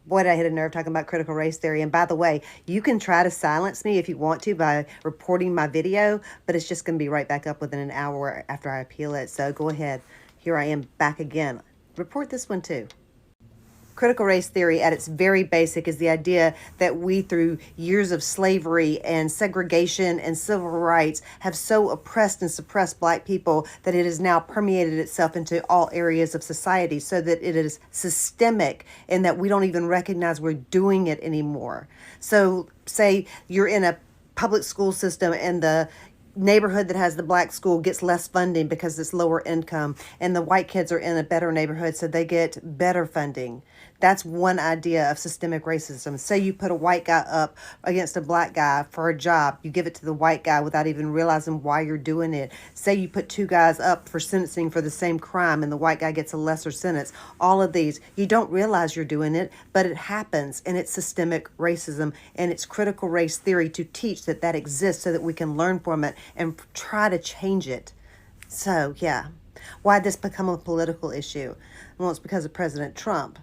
Boy, did I hit a nerve talking about critical race theory. And by the way, you can try to silence me if you want to by reporting my video, but it's just going to be right back up within an hour after I appeal it. So go ahead. Here I am back again. Report this one too. Critical race theory at its very basic is the idea that we, through years of slavery and segregation and civil rights, have so oppressed and suppressed Black people that it has now permeated itself into all areas of society, so that it is systemic and that we don't even recognize we're doing it anymore. So say you're in a public school system and the neighborhood that has the Black school gets less funding because it's lower income, and the white kids are in a better neighborhood, so they get better funding. That's one idea of systemic racism. Say you put a white guy up against a Black guy for a job. You give it to the white guy without even realizing why you're doing it. Say you put two guys up for sentencing for the same crime and the white guy gets a lesser sentence. All of these, you don't realize you're doing it, but it happens, and it's systemic racism, and it's critical race theory to teach that that exists so that we can learn from it and try to change it. So, yeah. Why did this become a political issue? Well, it's because of President Trump.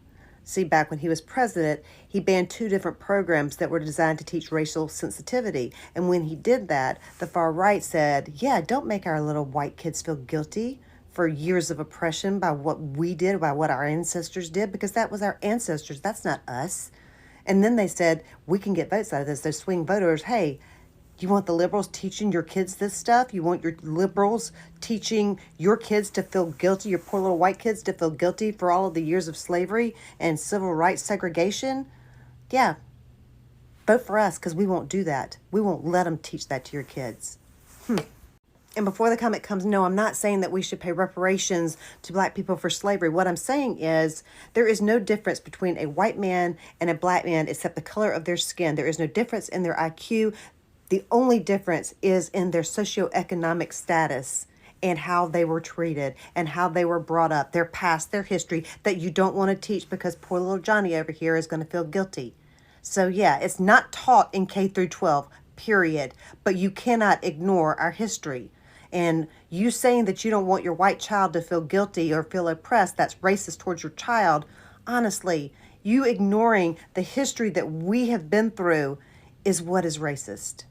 See, back when he was president, he banned 2 different programs that were designed to teach racial sensitivity. And when he did that, the far right said, yeah, don't make our little white kids feel guilty for years of oppression by what we did, by what our ancestors did, because that was our ancestors. That's not us. And then they said, we can get votes out of this. Those swing voters, hey, you want the liberals teaching your kids this stuff? You want your liberals teaching your kids to feel guilty, your poor little white kids to feel guilty for all of the years of slavery and civil rights segregation? Yeah, vote for us, because we won't do that. We won't let them teach that to your kids. And before the comment comes, no, I'm not saying that we should pay reparations to Black people for slavery. What I'm saying is there is no difference between a white man and a Black man except the color of their skin. There is no difference in their IQ. The only difference is in their socioeconomic status and how they were treated and how they were brought up, their past, their history that you don't want to teach because poor little Johnny over here is going to feel guilty. So yeah, it's not taught in K through 12, period. But you cannot ignore our history. And you saying that you don't want your white child to feel guilty or feel oppressed, that's racist towards your child. Honestly, you ignoring the history that we have been through is what is racist.